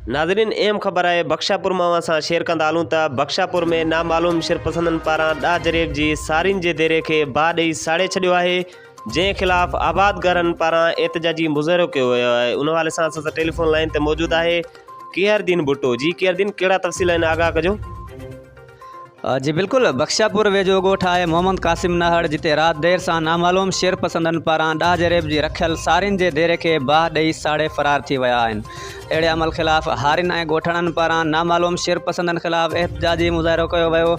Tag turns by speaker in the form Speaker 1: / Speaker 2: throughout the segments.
Speaker 1: नाज़रीन अहम ख़बर है बख्शापुर मां असां शेयर कंदा हलूं त बख्शापुर में नामालूम शिरपसंदन पारां ॾाह जरेब जी सारिन जे देरे खे बाहि ॾेई साड़े छॾियो आहे, जंहिं ख़िलाफ़ आबादगारनि पारां एहतजाजी मुज़ाहिरो कयो वियो आहे। उन हवाले सां असां टेलीफोन लाइन ते मौजूदु आहे केहरदीन भुट्टो। जी केहरदीन, कहिड़ा तफ़सील आहिनि, आगाह कजो।
Speaker 2: जी बिल्कुल, बख्शापुर वेझो ॻोठ आहे मोहम्मद कासिम नाहड़, जिते रात देर सां नामालूम शिरपसंदन पारां ॾाह जरेब जी रखियल सारिन जे देरे खे बाहि ॾेई साड़े फ़रार थी विया आहिनि। अहिड़े अमल ख़िलाफ़ हारिन ऐं ॻोठणनि पारां नामालूम शिरपसंदनि ख़िलाफ़ एहतजाजी मुज़ाहिरो कयो वियो।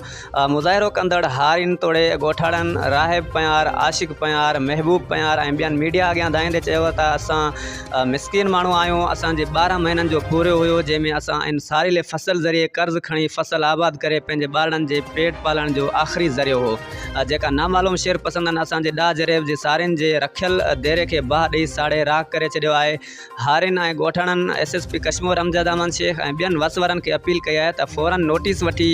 Speaker 2: मुज़ाहिरो कंदड़ हारिन तोड़े ॻोठाणनि राहिब पयार, आशिक़ पयार, महबूब पयार ऐं ॿियनि मीडिया अॻियां धाईंदे चयो त असां मिसकिन माण्हू आहियूं, असांजे 12 महीननि जो पूरो हुयो, जंहिंमें असां इन सारिले फसल ज़रिए कर्ज़ खणी फसल आबाद करे पंहिंजे ॿारनि जे पेट पालण जो आख़िरी ज़रियो हो। जेका नामालूम शिरपसंदनि असांजे 10 जरेब जे सारिन जे रखियल देरे खे बाहि ॾेई साड़े राख करे छॾियो आहे। हारिन ऐं ॻोठणनि SSP कश्मीर अमजद अहमद शेख ऐं ॿियनि वसवरनि खे अपील कई आहे त फ़ौरन नोटिस वठी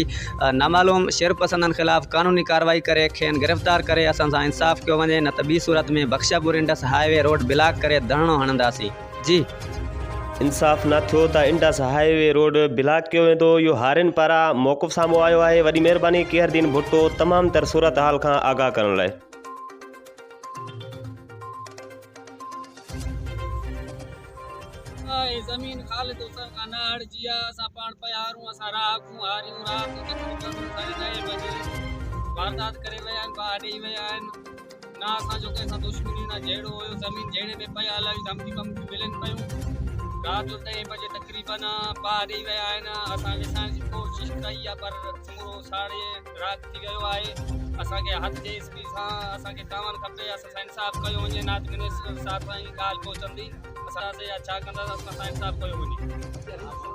Speaker 2: नामालूम शिरपसंदनि ख़िलाफ़ क़ानूनी कार्रवाई करे खेनि गिरफ़्तार करे असां सां इंसाफ़ कयो वञे, न त ॿी सूरत में बख्शापुर इंडस हाईवे रोड ब्लॉक करे धरणो हणंदासीं। जी
Speaker 1: इंसाफ़ न थियो त इंडस हाईवे रोड ब्लॉक कयो वेंदो। इहो हारिन पारां मौक़िफ़ साम्हूं आयो आहे। वॾी महिरबानी केहरदीन भुट्टो तमामु तर सूरत हाल खां आगाह करण लाइ।
Speaker 3: ज़मीन खालिद हुसैन नाहड़ जी आहे। असां पाण पयारूं, असां राखूं हारियूं रात तक़रीबन 9 बजे वारदात करे विया आहिनि, बाहि ॾेई विया आहिनि। ना असांजो कंहिंसां दुश्मनी न जहिड़ो हुयो, ज़मीन जहिड़े में पिया हलाई धमकी वमकी मिलनि पियूं। रात जो 10 बजे तक़रीबन बाहि ॾेई विया आहिनि। असां विसाइण जी कोशिशि कई आहे पर पूरो साड़े राख थी वियो आहे। असांखे हथ जे स्पीड सां असांखे चवणु खपे, असां सां इंसाफ़ कयो वञे। नाज़रीन सां ई ॻाल्हि पहुचंदी, असां या छा कंदासीं, असां सां इंसाफ़ कयो वञे।